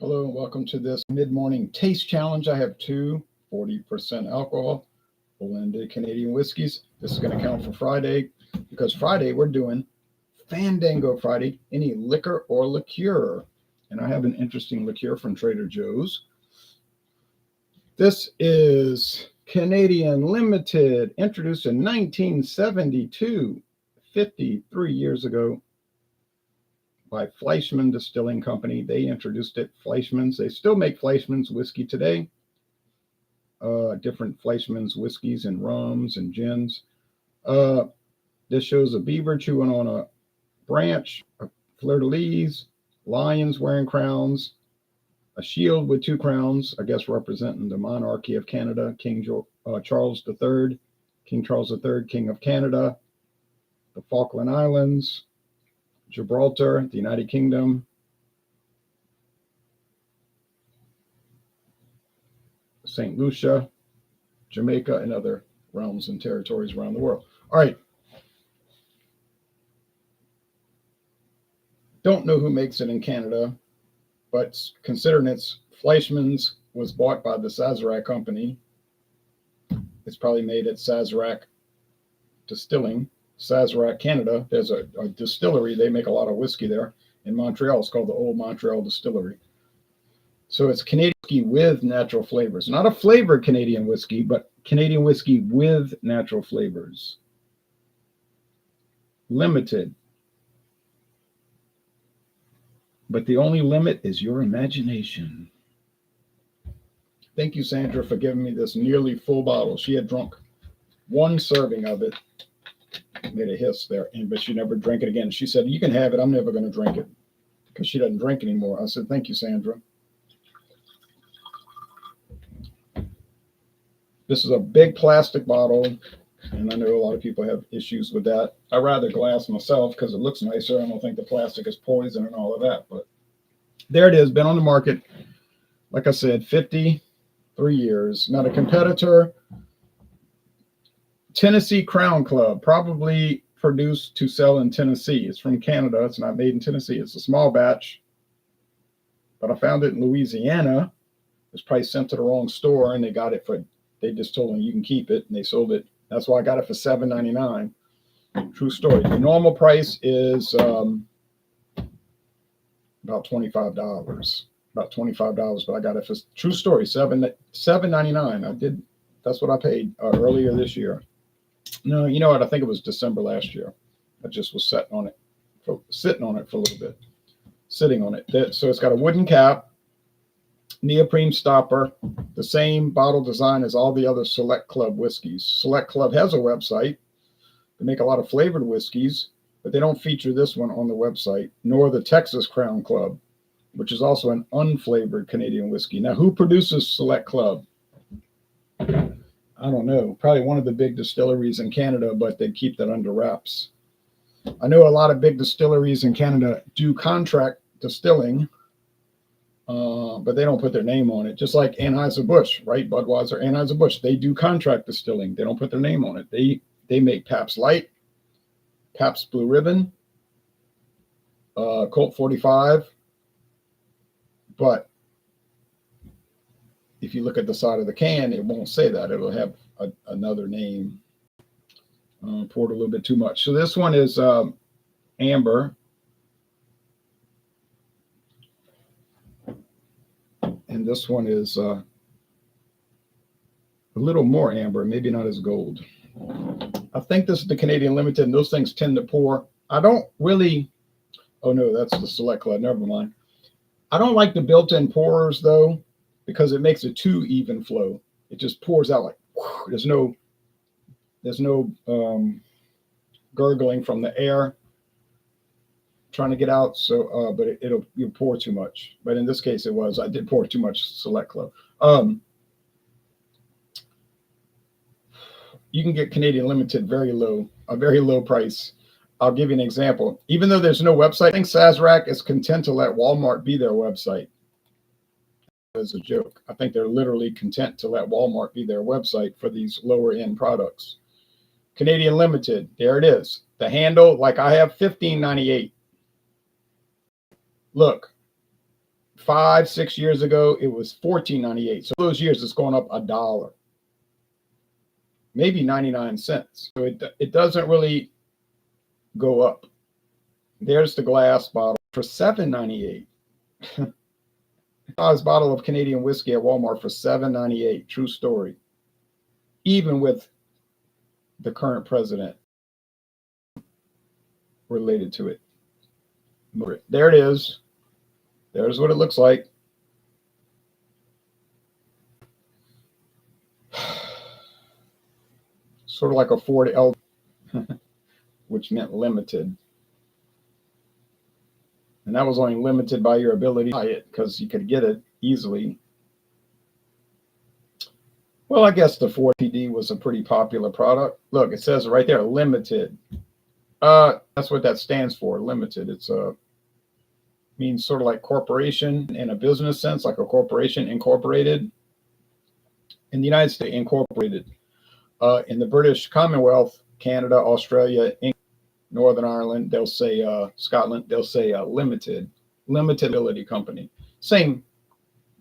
Hello and welcome to this mid-morning taste challenge. I have two 40% alcohol blended Canadian whiskeys. This is going to count for Friday because Friday we're doing Fandango Friday, any liquor or liqueur. And I have an interesting liqueur from Trader Joe's. This is Canadian Limited, introduced in 1972, 53 years ago, by Fleischmann Distilling Company. They introduced it, Fleischmann's. They still make Fleischmann's whiskey today. Different Fleischmann's whiskeys and rums and gins. This shows a beaver chewing on a branch, a fleur-de-lis, lions wearing crowns, a shield with two crowns, I guess representing the monarchy of Canada, King Charles III, King Charles III, King of Canada, the Falkland Islands, Gibraltar, the United Kingdom, St. Lucia, Jamaica, and other realms and territories around the world. All right. Don't know who makes it in Canada, but considering it's Fleischmann's was bought by the Sazerac Company, it's probably made at Sazerac Distilling. Sazerac, Canada, there's a distillery. They make a lot of whiskey there in Montreal. It's called the Old Montreal Distillery. So it's Canadian whiskey with natural flavors. Not a flavored Canadian whiskey, but Canadian whiskey with natural flavors. Limited. But the only limit is your imagination. Thank you, Sandra, for giving me this nearly full bottle. She had drunk one serving of it. Made a hiss there, but she never drank it again. She said, "You can have it. I'm never going to drink it," because she doesn't drink anymore. I said, "Thank you, Sandra." This is a big plastic bottle, and I know a lot of people have issues with that. I rather glass myself because it looks nicer. I don't think the plastic is poison and all of that, but there it is. Been on the market, like I said, 53 years. Not a competitor. Tennessee Crown Club, probably produced to sell in Tennessee. It's from Canada. It's not made in Tennessee. It's a small batch, but I found it in Louisiana. It was probably sent to the wrong store, and they got it for, they just told them you can keep it, and they sold it. That's why I got it for $7.99. True story. The normal price is about $25. About $25, but I got it for, true story, $7.99. I did. That's what I paid earlier this year. No, you know what? I think it was December last year. I just was sitting on it for a little bit, sitting on it. So it's got a wooden cap, neoprene stopper, the same bottle design as all the other Select Club whiskeys. Select Club has a website. They make a lot of flavored whiskeys, but they don't feature this one on the website, nor the Texas Crown Club, which is also an unflavored Canadian whiskey. Now, who produces Select Club? I don't know, probably one of the big distilleries in Canada, but they keep that under wraps. I know a lot of big distilleries in Canada do contract distilling, but they don't put their name on it. Just like Anheuser-Busch, right? Budweiser, Anheuser-Busch, they do contract distilling. They don't put their name on it. They make Pabst Light, Pabst Blue Ribbon, Colt 45, but if you look at the side of the can, it won't say that. It'll have another name. Poured a little bit too much. So this one is amber. And this one is a little more amber, maybe not as gold. I think this is the Canadian Limited, and those things tend to pour. I don't really, oh no, that's the Select Club, never mind. I don't like the built-in pourers though, because it makes a too even flow. It just pours out like, whew, there's no gurgling from the air trying to get out. So, but you'll pour too much. But in this case, I did pour too much Select Club. You can get Canadian Limited a very low price. I'll give you an example. Even though there's no website, I think Sazerac is content to let Walmart be their website. As a joke. I think they're literally content to let Walmart be their website for these lower end products. Canadian Limited, there it is. The handle, like I have, $15.98. Look, 5-6 years ago, it was $14.98. So those years, it's gone up $1, maybe 99 cents. So it doesn't really go up. There's the glass bottle for $7.98. Size bottle of Canadian whiskey at Walmart for $7.98. True story. Even with the current president related to it. There it is. There's what it looks like. Sort of like a Ford L, which meant limited. And that was only limited by your ability to buy it because you could get it easily. Well, I guess the Ford LTD was a pretty popular product. Look, it says right there, limited. That's what that stands for, limited. It's means sort of like corporation in a business sense, like a corporation, incorporated. In the United States, incorporated. In the British Commonwealth, Canada, Australia, England, Northern Ireland, they'll say Scotland, they'll say limited ability company. Same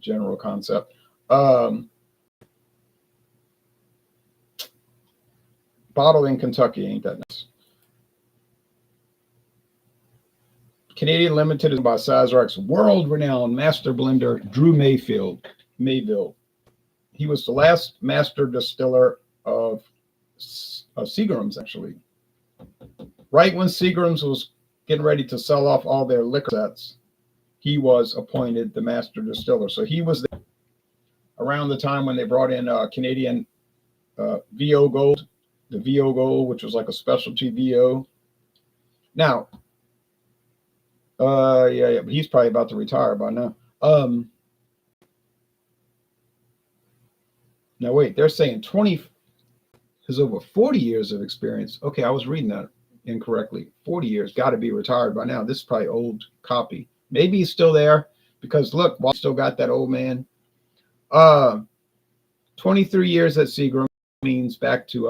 general concept. Bottled in Kentucky, ain't that nice? Canadian Limited is by Sazerac's world-renowned master blender, Drew Mayville. He was the last master distiller of Seagram's, actually. Right when Seagram's was getting ready to sell off all their liquor sets, he was appointed the master distiller. So he was there around the time when they brought in Canadian VO Gold, the VO Gold, which was like a specialty VO. Now, yeah, but he's probably about to retire by now. Now wait, they're saying 20 is over 40 years of experience. Okay, I was reading that incorrectly. 40 years, got to be retired by now. This is probably old copy. Maybe he's still there because look, Walt still got that old man. 23 years at Seagram means back to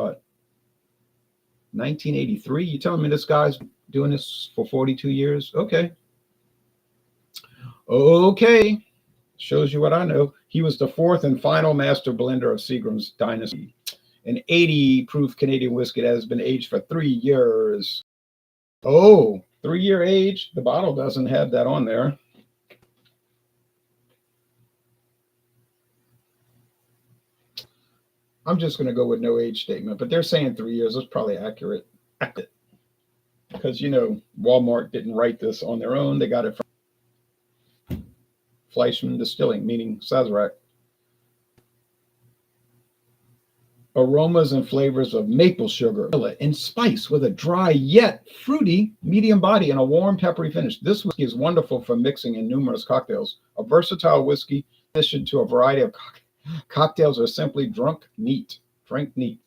1983. You telling me this guy's doing this for 42 years? Okay. Okay. Shows you what I know. He was the fourth and final master blender of Seagram's dynasty. An 80 proof Canadian whiskey that has been aged for 3 years. Oh, 3-year age. The bottle doesn't have that on there. I'm just going to go with no age statement, but they're saying 3 years. That's probably accurate. Because, you know, Walmart didn't write this on their own. They got it from Fleischmann Distilling, meaning Sazerac. Aromas and flavors of maple sugar, and spice with a dry yet fruity medium body and a warm peppery finish. This whiskey is wonderful for mixing in numerous cocktails. A versatile whiskey addition to a variety of cocktails or simply drink neat. One of the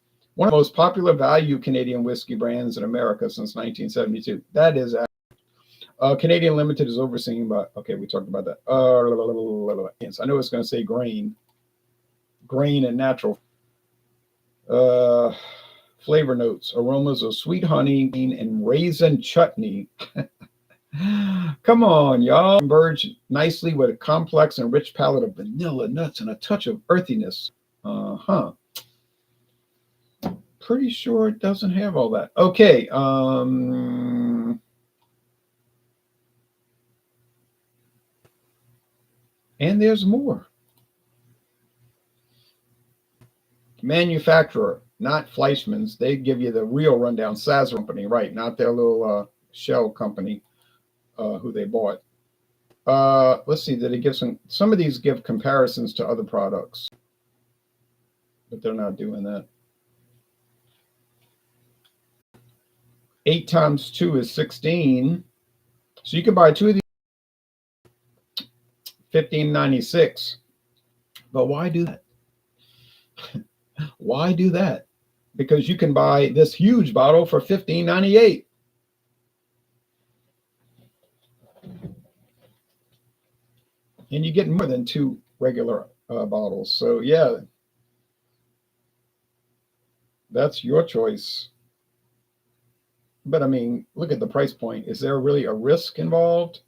most popular value Canadian whiskey brands in America since 1972. That is Canadian Limited is overseen by, okay, we talked about that. I know it's going to say grain and natural. Flavor notes, aromas of sweet honey and raisin chutney. Come on, y'all. Converge nicely with a complex and rich palette of vanilla, nuts, and a touch of earthiness. Pretty sure it doesn't have all that. Okay. And there's more. Manufacturer, not Fleischmann's. They give you the real rundown. Sazerac company, right? Not their little shell company who they bought. Let's see. Did it give some of these give comparisons to other products, but they're not doing that. 8 times 2 is 16. So you can buy 2 of these. $15.96. But why do that? Why do that? Because you can buy this huge bottle for $15.98. And you get more than 2 regular bottles. So yeah, that's your choice. But I mean, look at the price point. Is there really a risk involved?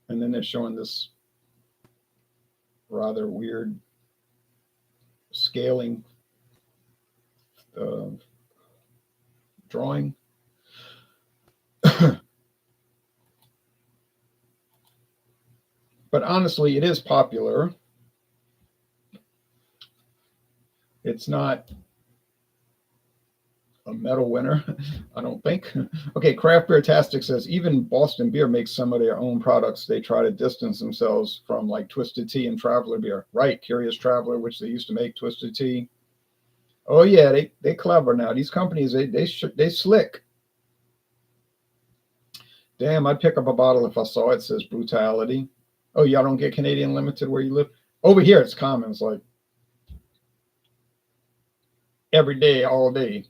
And then they're showing this rather weird scaling drawing. But honestly, it is popular. It's not a medal winner, I don't think. Okay, Craft Beer Tastic says even Boston Beer makes some of their own products. They try to distance themselves from like Twisted Tea and Traveler Beer. Right, Curious Traveler, which they used to make Twisted Tea. Oh yeah, they clever now. These companies they slick. Damn, I'd pick up a bottle if I saw it says Brutality. Oh, y'all don't get Canadian Limited where you live? Over here, it's common. It's like every day, all day.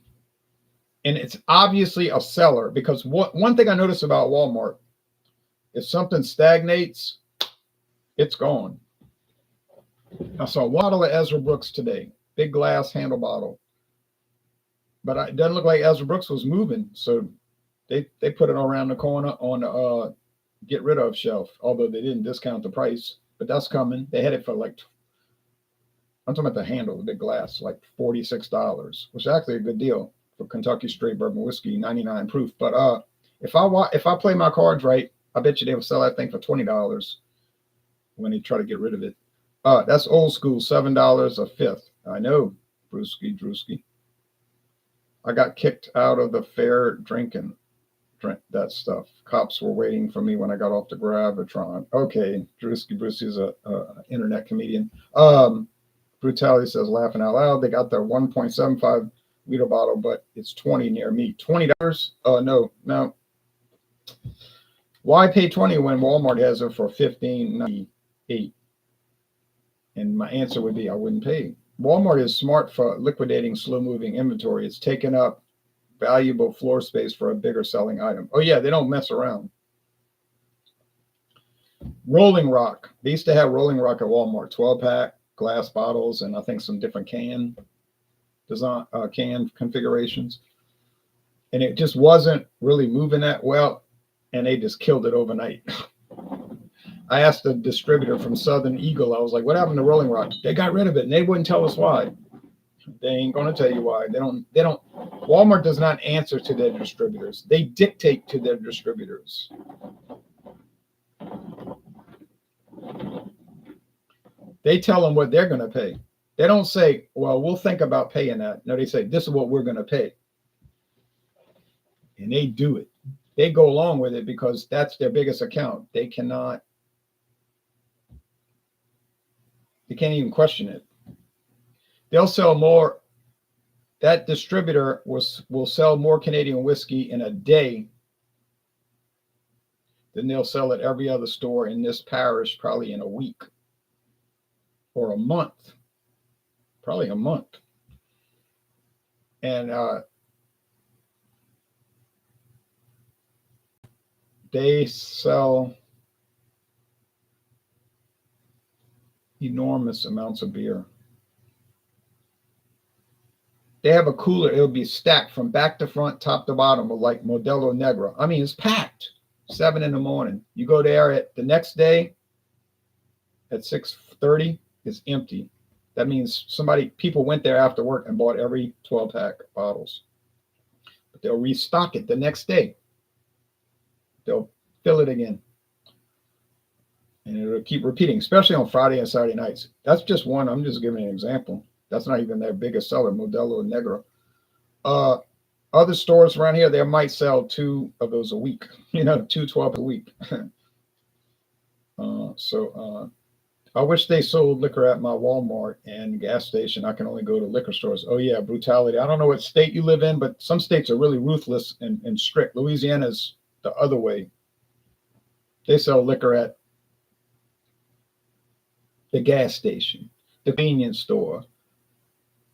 And it's obviously a seller because one thing I noticed about Walmart, if something stagnates, it's gone. I saw a bottle of Ezra Brooks today, big glass handle bottle. But it doesn't look like Ezra Brooks was moving. So they put it around the corner on the get rid of shelf, although they didn't discount the price. But that's coming. They had it for like, I'm talking about the handle, the big glass, like $46, which is actually a good deal for Kentucky straight bourbon whiskey, 99 proof. But if I play my cards right, I bet you they will sell that thing for $20 when they try to get rid of it. That's old school, $7 a fifth. I know, Drewski. I got kicked out of the fair drinking. Drink that stuff. Cops were waiting for me when I got off the Gravitron. Okay, Drewski is a internet comedian. Brutality says, laughing out loud. They got their 1.75 liter bottle, but it's 20 near me. $20? No. Why pay 20 when Walmart has it for $15.98? And my answer would be I wouldn't pay. Walmart is smart for liquidating slow-moving inventory. It's taken up valuable floor space for a bigger selling item. Oh yeah, they don't mess around. Rolling Rock. They used to have Rolling Rock at Walmart, 12-pack glass bottles, and I think some different can configurations. And it just wasn't really moving that well, and they just killed it overnight. I asked the distributor from Southern Eagle, I was like, what happened to Rolling Rock? They got rid of it, and they wouldn't tell us why. They ain't going to tell you why. They don't. Walmart does not answer to their distributors. They dictate to their distributors. They tell them what they're going to pay. They don't say, well, we'll think about paying that. No, they say, this is what we're going to pay. And they do it. They go along with it because that's their biggest account. They can't even question it. They'll sell more. That distributor will sell more Canadian whiskey in a day than they'll sell at every other store in this parish, probably in a week or a month. Probably a month. And they sell enormous amounts of beer. They have a cooler. It'll be stacked from back to front, top to bottom, of like Modelo Negra. I mean, it's packed. 7 a.m. You go there at the next day at 6:30. It's empty. That means people went there after work and bought every 12-pack bottles. But they'll restock it the next day. They'll fill it again. And it'll keep repeating, especially on Friday and Saturday nights. That's just one. I'm just giving an example. That's not even their biggest seller, Modelo Negra. Other stores around here, they might sell 2 of those a week. 2 12 a week. I wish they sold liquor at my Walmart and gas station. I can only go to liquor stores. Oh yeah, Brutality. I don't know what state you live in, but some states are really ruthless and strict. Louisiana's the other way. They sell liquor at the gas station, the convenience store,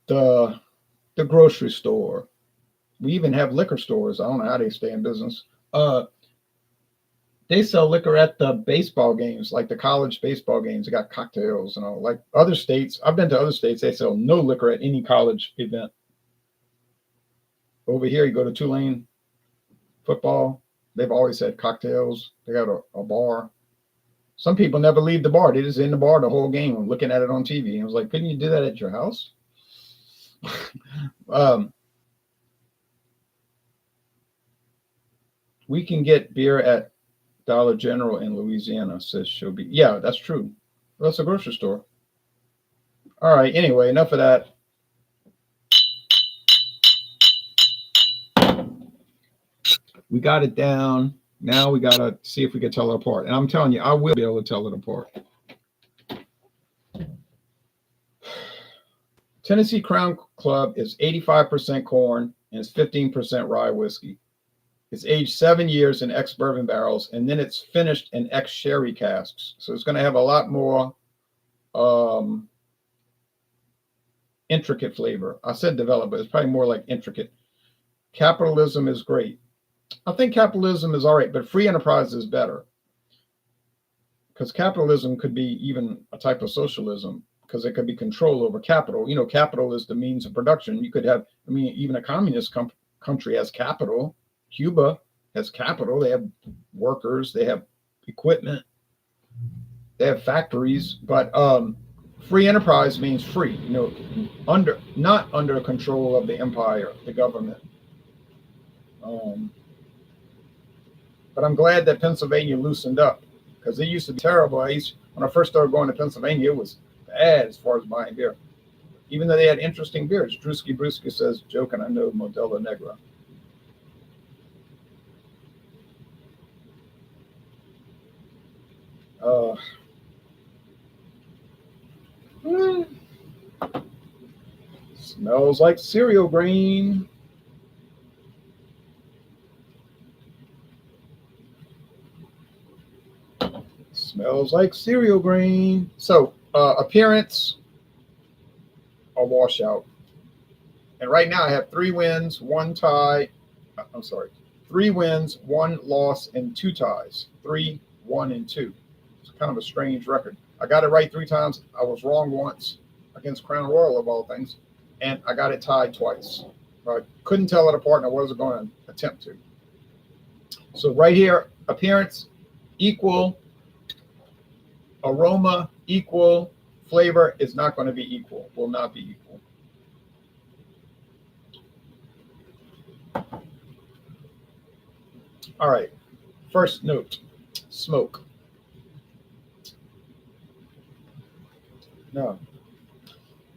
the grocery store. We even have liquor stores. I don't know how they stay in business. They sell liquor at the baseball games, like the college baseball games. They got cocktails and all. Like other states, I've been to other states, they sell no liquor at any college event. Over here, you go to Tulane football, they've always had cocktails. They got a bar. Some people never leave the bar. They're just in the bar the whole game, looking at it on TV. I was like, couldn't you do that at your house? We can get beer at Dollar General in Louisiana, says Shobi. Yeah, that's true. That's a grocery store. All right. Anyway, enough of that. We got it down. Now we got to see if we can tell it apart. And I'm telling you, I will be able to tell it apart. Tennessee Crown Club is 85% corn and it's 15% rye whiskey. It's aged 7 years in ex-bourbon barrels, and then it's finished in ex-sherry casks. So it's going to have a lot more intricate flavor. I said develop, but it's probably more like intricate. Capitalism is great. I think capitalism is all right, but free enterprise is better. Because capitalism could be even a type of socialism, because it could be control over capital. You know, capital is the means of production. You could have, I mean, even a communist country has capital. Cuba has capital. They have workers. They have equipment. They have factories. But free enterprise means free. You know, not under control of the empire, the government. But I'm glad that Pennsylvania loosened up, because it used to be terrible. When I first started going to Pennsylvania, it was bad as far as buying beer. Even though they had interesting beers. Drewski Brewski says, joking, I know Modelo Negra. Smells like cereal grain. Smells like cereal grain. So, appearance, a washout. And right now I have 3 wins, 1 tie. I'm sorry, 3 wins, 1 loss, and 2 ties. 3, 1, and 2. It's kind of a strange record. I got it right 3 times. I was wrong once against Crown Royal, of all things. And I got it tied twice. I couldn't tell it apart, and I wasn't going to attempt to. So right here, appearance equal, aroma equal, flavor is not going to be equal, will not be equal. All right, first note, smoke. No,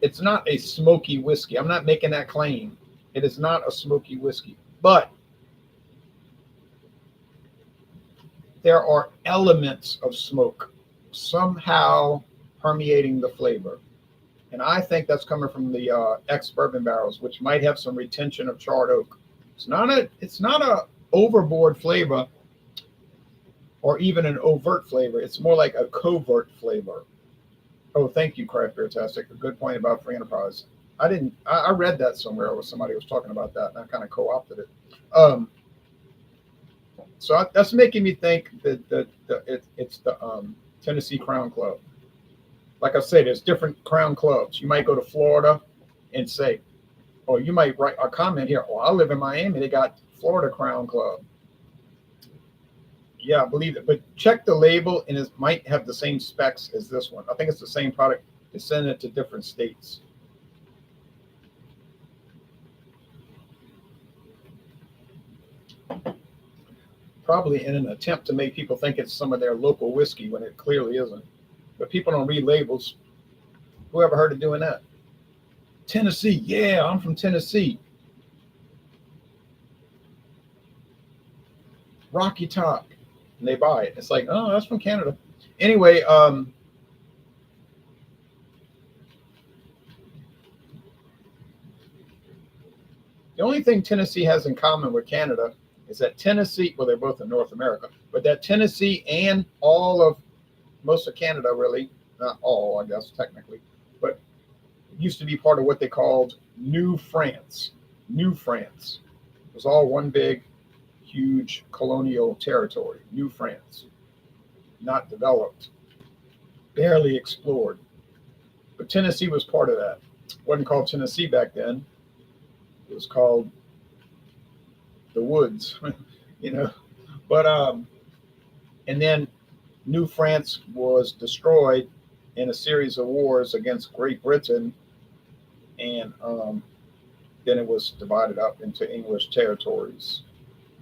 it's not a smoky whiskey. I'm not making that claim. It is not a smoky whiskey, but there are elements of smoke somehow permeating the flavor. And I think that's coming from the ex-bourbon barrels, which might have some retention of charred oak. It's not a overboard flavor or even an overt flavor. It's more like a covert flavor. Oh, thank you, Craft Beer Tastic. A good point about free enterprise. I read that somewhere where somebody was talking about that, and I kind of co-opted it. So that's making me think that it's the Tennessee Crown Club. Like I said, there's different Crown Clubs. You might go to Florida and say, or you might write a comment here, oh, I live in Miami. They got Florida Crown Club. Yeah, I believe it. But check the label, and it might have the same specs as this one. I think it's the same product. They send it to different states. Probably in an attempt to make people think it's some of their local whiskey when it clearly isn't. But people don't read labels. Who ever heard of doing that? Tennessee. Yeah, I'm from Tennessee. Rocky Top. And they buy it. It's like, oh, that's from Canada. Anyway, the only thing Tennessee has in common with Canada is that Tennessee, well, they're both in North America, but that Tennessee and most of Canada, really, not all, I guess, technically, but it used to be part of what they called New France. New France. It was all one big, huge colonial territory, New France. Not developed, barely explored. But Tennessee was part of that. It wasn't called Tennessee back then. It was called the woods, you know. But and then New France was destroyed in a series of wars against Great Britain, and then it was divided up into English territories,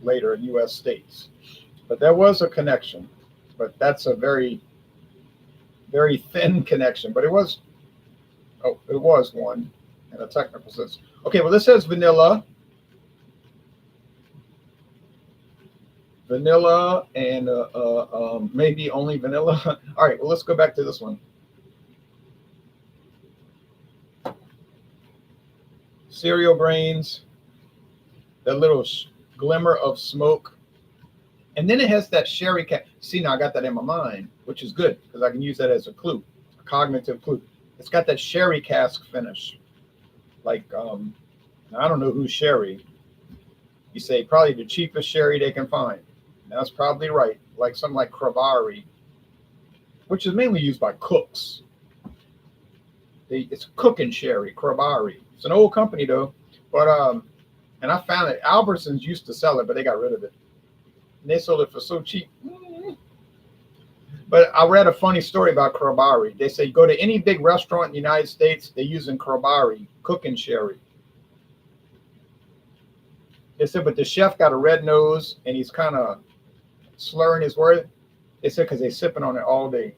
later U.S. states. But there was a connection, but that's a very, very thin connection. But it was one in a technical sense. Okay, well, this says vanilla, and maybe only vanilla. All right, well, let's go back to this one. Cereal grains, that little glimmer of smoke. And then it has that sherry cap. See, now I got that in my mind, which is good because I can use that as a clue, a cognitive clue. It's got that sherry cask finish. Like, I don't know who's sherry. You say probably the cheapest sherry they can find. That's probably right. Like something like Cravari, which is mainly used by cooks. It's cooking sherry, Cravari. It's an old company though, but and I found it. Albertsons used to sell it, but they got rid of it. And they sold it for so cheap. But I read a funny story about Cravari. They say go to any big restaurant in the United States, they're using Cravari, cooking sherry. They said, but the chef got a red nose and he's kind of slurring his word. They said because they're sipping on it all day.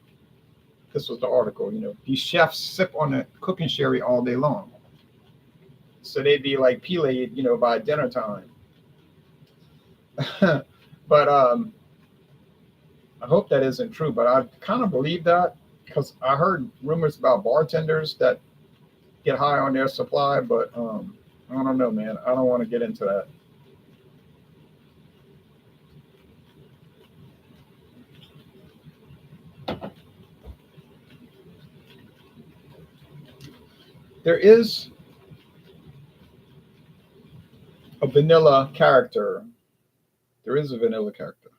This was the article, these chefs sip on the cooking sherry all day long. So they'd be like Pele, by dinner time. But I hope that isn't true. But I kind of believe that because I heard rumors about bartenders that get high on their supply. But I don't know, man. I don't want to get into that. There is a vanilla character. There is a vanilla character.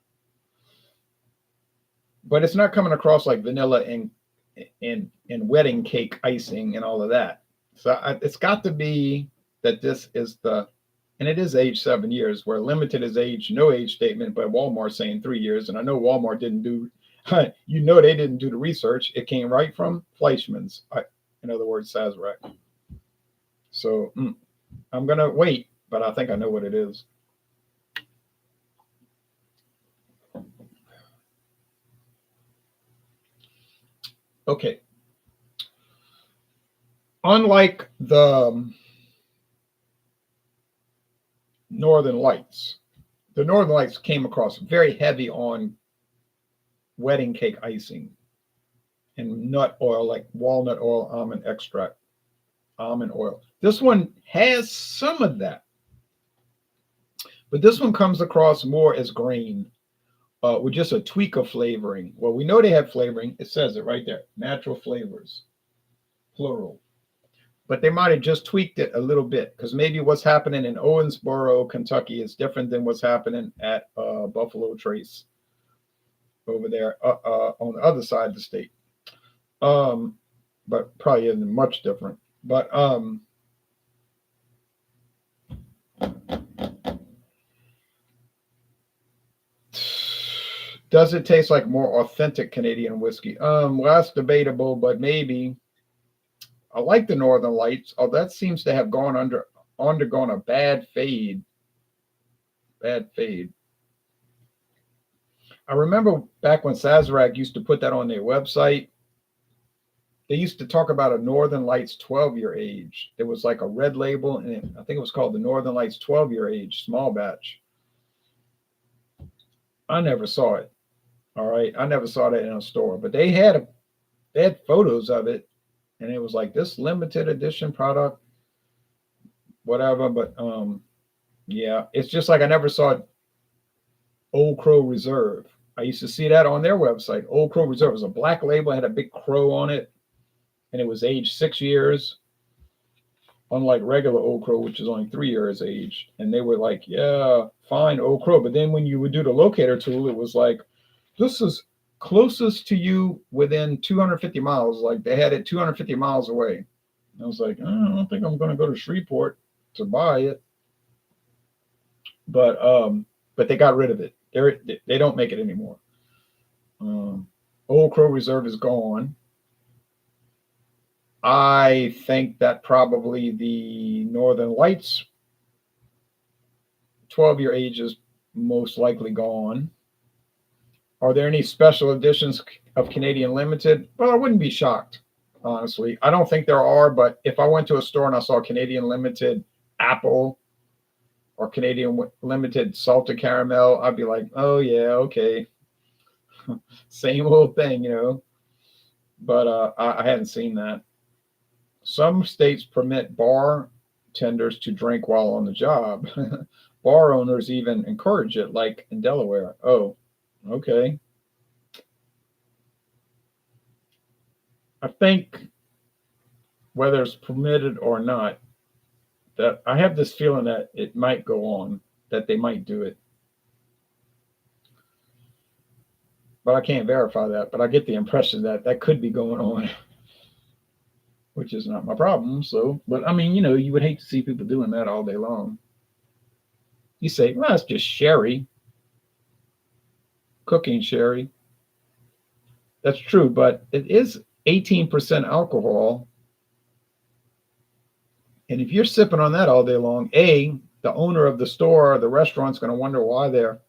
But it's not coming across like vanilla in wedding cake icing and all of that. So it's got to be that this is and it is age 7 years, where limited is age, no age statement, but Walmart saying 3 years. And I know Walmart didn't do, they didn't do the research. It came right from Fleischmann's, in other words, Sazerac. So I'm going to wait, but I think I know what it is. Okay. Unlike the Northern Lights, the Northern Lights came across very heavy on wedding cake icing and nut oil, like walnut oil, almond extract, almond oil. This one has some of that, but this one comes across more as grain with just a tweak of flavoring. Well, we know they have flavoring. It says it right there, natural flavors, plural. But they might have just tweaked it a little bit because maybe what's happening in Owensboro, Kentucky is different than what's happening at Buffalo Trace over there on the other side of the state. But probably isn't much different. But does it taste like more authentic Canadian whiskey? Well, that's debatable, but maybe. I like the Northern Lights. Oh, that seems to have undergone a bad fade. Bad fade. I remember back when Sazerac used to put that on their website. They used to talk about a Northern Lights 12-year age. There was like a red label, and I think it was called the Northern Lights 12-year age, small batch. I never saw it. All right, I never saw that in a store, but they had photos of it. And it was like this limited edition product, whatever. But yeah, it's just like I never saw Old Crow Reserve. I used to see that on their website. Old Crow Reserve was a black label, had a big crow on it, and it was aged 6 years, unlike regular Old Crow, which is only 3 years aged. And they were like, yeah, fine, Old Crow. But then when you would do the locator tool, it was like, this is closest to you within 250 miles. Like they had it 250 miles away. And I was like, I don't think I'm going to go to Shreveport to buy it. But they got rid of it. They don't make it anymore. Old Crow Reserve is gone. I think that probably the Northern Lights 12-year age is most likely gone. Are there any special editions of Canadian Limited? Well, I wouldn't be shocked, honestly. I don't think there are, but if I went to a store and I saw Canadian Limited apple or Canadian Limited salted caramel, I'd be like, oh, yeah, okay. Same old thing, you know. But I hadn't seen that. Some states permit bartenders to drink while on the job. Bar owners even encourage it, like in Delaware. Oh, okay. I think whether it's permitted or not, that I have this feeling that it might go on, that they might do it. But I can't verify that. But I get the impression that that could be going on, which is not my problem. So, but I mean, you know, you would hate to see people doing that all day long. You say, well, it's just sherry, cooking sherry. That's true, but it is 18% alcohol. And if you're sipping on that all day long, the owner of the store or the restaurant's going to wonder why their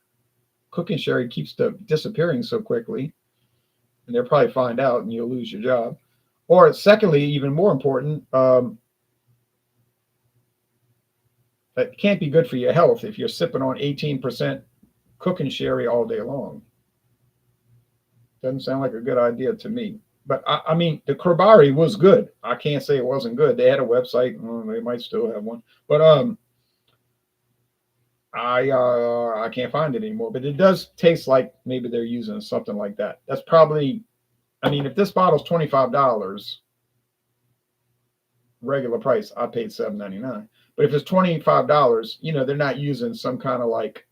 cooking sherry keeps disappearing so quickly. And they'll probably find out and you'll lose your job. Or secondly, even more important, that can't be good for your health if you're sipping on 18% cooking sherry all day long. Doesn't sound like a good idea to me. But I mean, the Krabari was good. I can't say it wasn't good. They had a website. Well, they might still have one, but I can't find it anymore. But it does taste like maybe they're using something like that. That's probably. I mean, if this bottle's $25, regular price, I paid $7.99. But if it's $25, you know they're not using some kind of like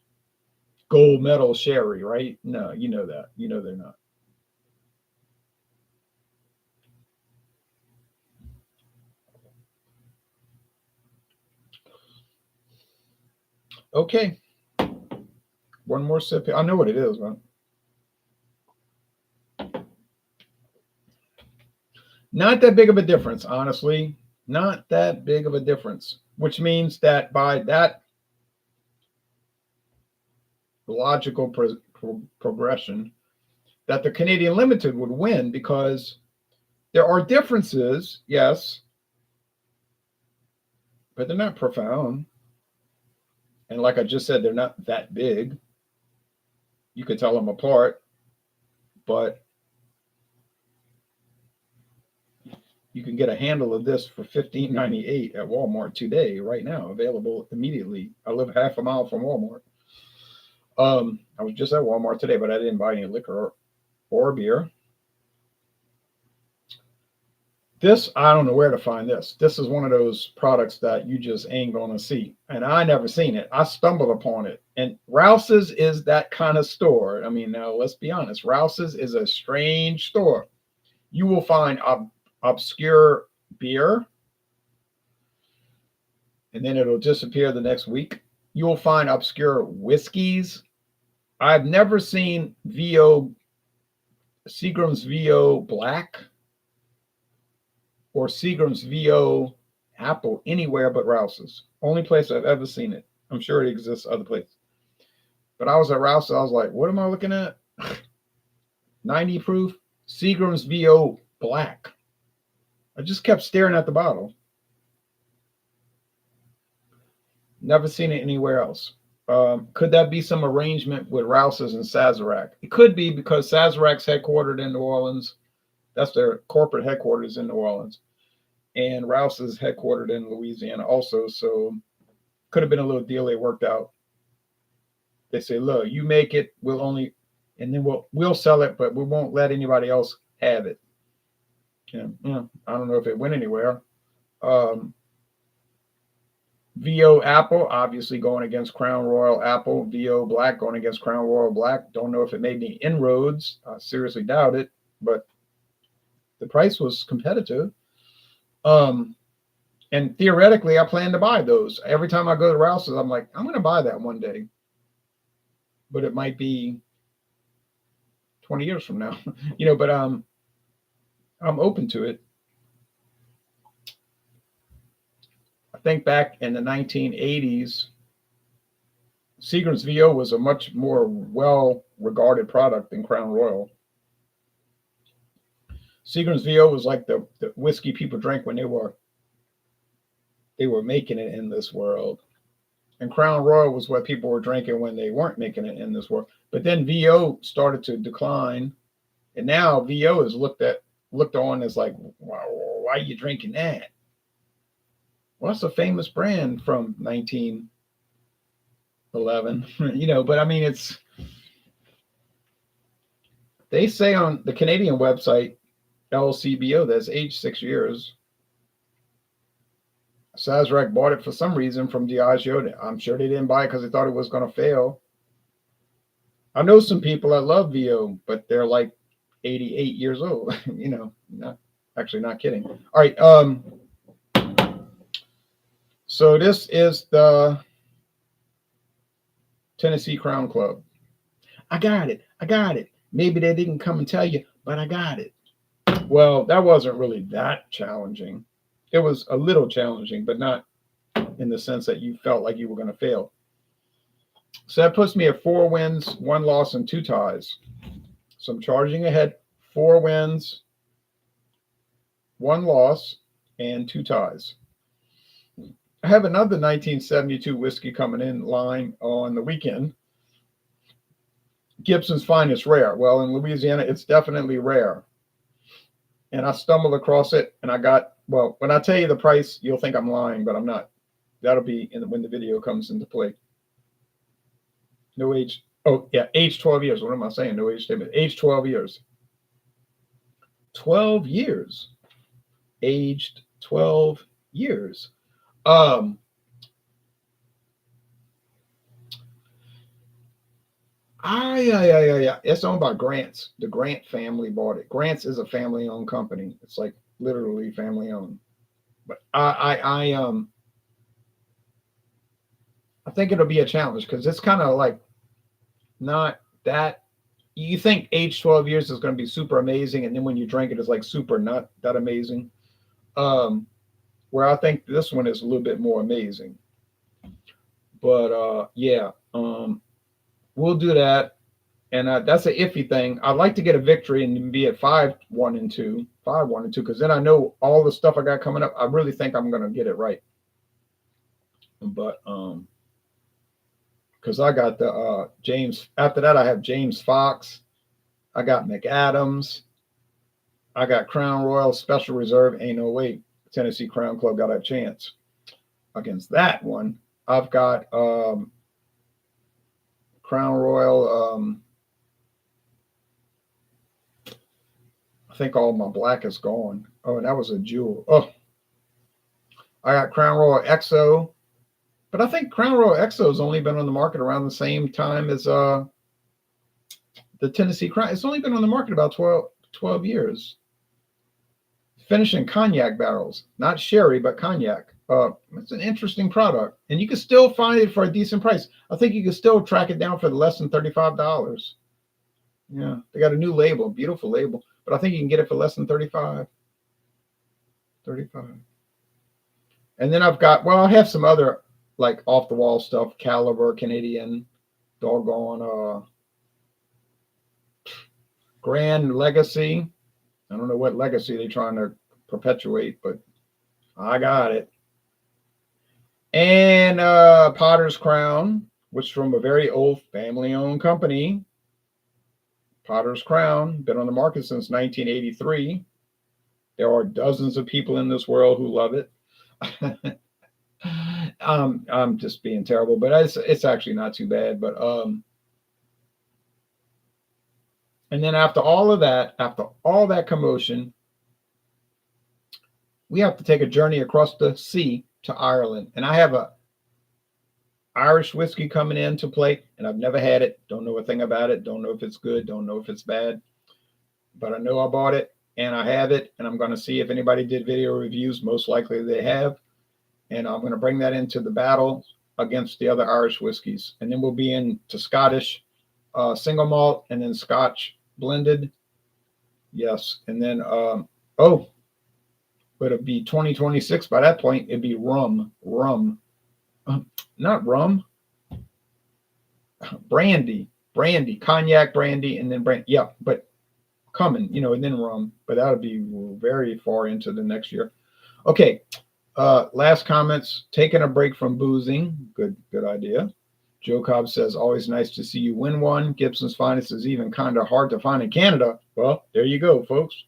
gold medal sherry, right? No, you know that. You know they're not. Okay, one more sip. I know what it is, man. Not that big of a difference, honestly. Not that big of a difference, which means that by that logical progression, that the Canadian Limited would win because there are differences, yes, but they're not profound. And like I just said, they're not that big. You could tell them apart, but you can get a handle of this for $15.98 at Walmart today, right now, available immediately. I live half a mile from Walmart. I was just at Walmart today, but I didn't buy any liquor or beer. This, I don't know where to find this. This is one of those products that you just ain't going to see. And I never seen it. I stumbled upon it. And Rouse's is that kind of store. I mean, now let's be honest. Rouse's is a strange store. You will find obscure beer, and then it'll disappear the next week. You will find obscure whiskeys. I've never seen Seagram's VO Black or Seagram's VO Apple anywhere but Rouse's. Only place I've ever seen it. I'm sure it exists other places. But I was at Rouse's. I was like, what am I looking at? 90 proof Seagram's VO Black. I just kept staring at the bottle. Never seen it anywhere else. Could that be some arrangement with Rouse's and Sazerac? It could be because Sazerac's headquartered in New Orleans. That's their corporate headquarters in New Orleans. And Rouse's headquartered in Louisiana also. So could have been a little deal they worked out. They say, look, you make it, and then we'll sell it, but we won't let anybody else have it. Yeah, I don't know if it went anywhere. VO Apple, obviously going against Crown Royal Apple. VO Black going against Crown Royal Black. Don't know if it made any inroads. I seriously doubt it, but the price was competitive. And theoretically, I plan to buy those. Every time I go to Rouse's, I'm like, I'm going to buy that one day. But it might be 20 years from now, but I'm open to it. I think back in the 1980s, Seagram's VO was a much more well-regarded product than Crown Royal. Seagram's VO was like the whiskey people drank when they were making it in this world. And Crown Royal was what people were drinking when they weren't making it in this world. But then VO started to decline, and now VO is looked on as like, why are you drinking that? Well, it's a famous brand from 1911, But I mean, they say on the Canadian website, LCBO, that's aged 6 years. Sazerac bought it for some reason from Diageo. I'm sure they didn't buy it because they thought it was going to fail. I know some people that love VO, but they're like 88 years old. Not kidding. All right. So this is the Tennessee Crown Club. I got it. Maybe they didn't come and tell you, but I got it. Well, that wasn't really that challenging. It was a little challenging, but not in the sense that you felt like you were going to fail. So that puts me at 4 wins, 1 loss, and 2 ties. So I'm charging ahead, 4 wins, 1 loss, and 2 ties. I have another 1972 whiskey coming in line on the weekend. Gibson's Finest Rare. Well, in Louisiana, it's definitely rare. And I stumbled across it, and when I tell you the price, you'll think I'm lying, but I'm not. That'll be when the video comes into play. No age. Oh, yeah, age 12 years. What am I saying? No age statement. Age 12 years. 12 years. Aged 12 years. Yeah. It's owned by Grants. The Grant family bought it. Grants is a family-owned company. It's like literally family-owned. But I think it'll be a challenge because it's kind of like not that. You think age 12 years is going to be super amazing, and then when you drink it, it's like super not that amazing. Where I think this one is a little bit more amazing. But yeah, we'll do that. And that's an iffy thing. I'd like to get a victory and be at 5-1-2, because then I know all the stuff I got coming up. I really think I'm going to get it right. But because I got the James. After that, I have James Fox. I got McAdams. I got Crown Royal Special Reserve. Ain't no way Tennessee Crown Club got a chance against that one. I've got Crown Royal. I think all my black is gone. Oh, and that was a jewel. Oh, I got Crown Royal XO, but I think Crown Royal XO has only been on the market around the same time as the Tennessee Crown. It's only been on the market about 12 years. Finished in cognac barrels, not sherry, but cognac. It's an interesting product, and you can still find it for a decent price. I think you can still track it down for less than $35. Yeah, they got a new label, beautiful label, but I think you can get it for less than 35. 35. And then I've got, I have some other like off the wall stuff, Caliber, Canadian, doggone, Grand Legacy. I don't know what legacy they're trying to perpetuate, but I got it. And Potter's Crown, which is from a very old family-owned company. Potter's Crown, been on the market since 1983. There are dozens of people in this world who love it. I'm just being terrible, but it's actually not too bad. But and then after all that commotion, we have to take a journey across the sea to Ireland. And I have a Irish whiskey coming into play, and I've never had it. Don't know a thing about it. Don't know if it's good. Don't know if it's bad. But I know I bought it, and I have it, and I'm going to see if anybody did video reviews. Most likely they have. And I'm going to bring that into the battle against the other Irish whiskeys. And then we'll be into Scottish single malt, and then Scotch blended. Yes. And then, but it'd be 2026. By that point, it'd be rum, not rum, brandy, cognac brandy, and then brandy. Yeah, but coming, and then rum. But that would be very far into the next year. Okay. Last comments. Taking a break from boozing. Good idea. Joe Cobb says, always nice to see you win one. Gibson's Finest is even kind of hard to find in Canada. Well, there you go, folks.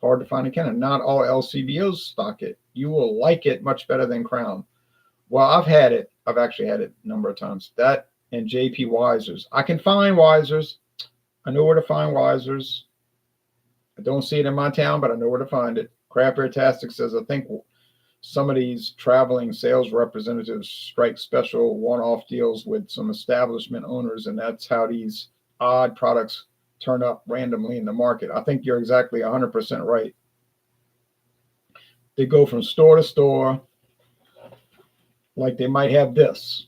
Hard to find in Canada. Not all LCBOs stock it. You will like it much better than Crown. Well, I've had it. I've actually had it a number of times. That and JP Wiser's. I can find Wiser's. I know where to find Wiser's. I don't see it in my town, but I know where to find it. Craft Beer Tastic says, I think some of these traveling sales representatives strike special one-off deals with some establishment owners, and that's how these odd products turn up randomly in the market. I think you're exactly 100% right. They go from store to store, like they might have this.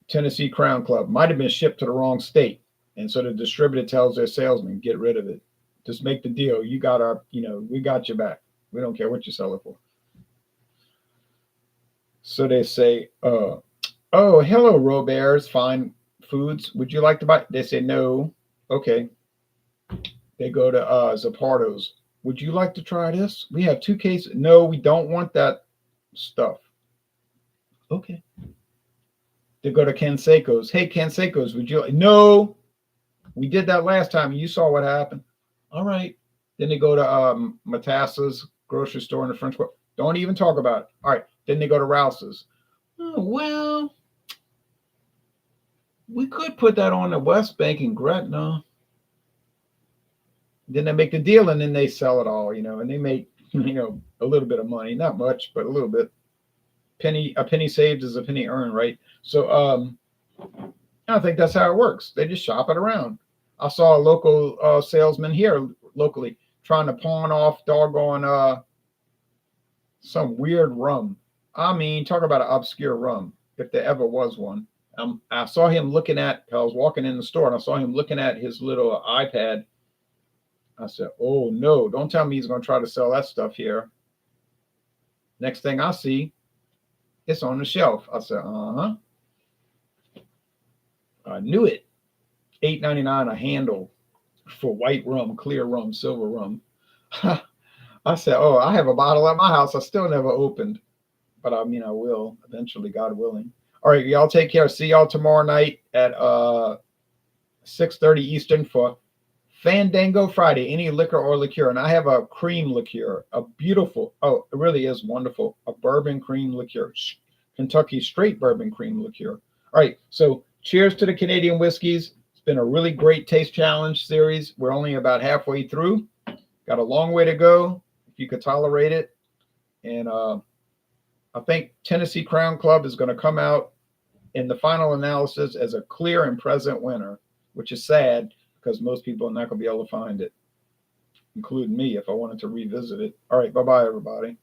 Tennessee Crown Club might have been shipped to the wrong state, and so the distributor tells their salesman, get rid of it. Just make the deal. You got our, we got your back. We don't care what you sell it for. So they say, oh, hello, Robert's Fine Foods. Would you like to buy? They say, no. Okay. They go to Zapardo's. Would you like to try this? We have 2 cases. No, we don't want that stuff. Okay. They go to Canseco's. Hey, Canseco's, would you like? No. We did that last time. You saw what happened. All right. Then they go to Matassa's grocery store in the French Quarter. Don't even talk about it. All right. Then they go to Rouse's. Oh, well, we could put that on the West Bank in Gretna. Then they make the deal, and then they sell it all, and they make, a little bit of money. Not much, but a little bit. A penny saved is a penny earned, right? So I think that's how it works. They just shop it around. I saw a local salesman here locally trying to pawn off doggone some weird rum. I mean, talk about an obscure rum, if there ever was one. I saw him looking at, I was walking in the store, and I saw him looking at his little iPad. I said, oh, no, don't tell me he's going to try to sell that stuff here. Next thing I see, it's on the shelf. I said, uh-huh. I knew it. $8.99 a handle for white rum, clear rum, silver rum. I said, oh, I have a bottle at my house. I still never opened. But I mean, I will eventually, God willing. All right, y'all take care. See y'all tomorrow night at 6:30 Eastern for Fandango Friday, any liquor or liqueur. And I have a cream liqueur, a beautiful, it really is wonderful, a bourbon cream liqueur, Kentucky straight bourbon cream liqueur. All right, so cheers to the Canadian whiskeys. It's been a really great taste challenge series. We're only about halfway through. Got a long way to go, if you could tolerate it. And I think Tennessee Crown Club is going to come out in the final analysis as a clear and present winner, which is sad because most people are not going to be able to find it, including me if I wanted to revisit it. All right, bye-bye, everybody.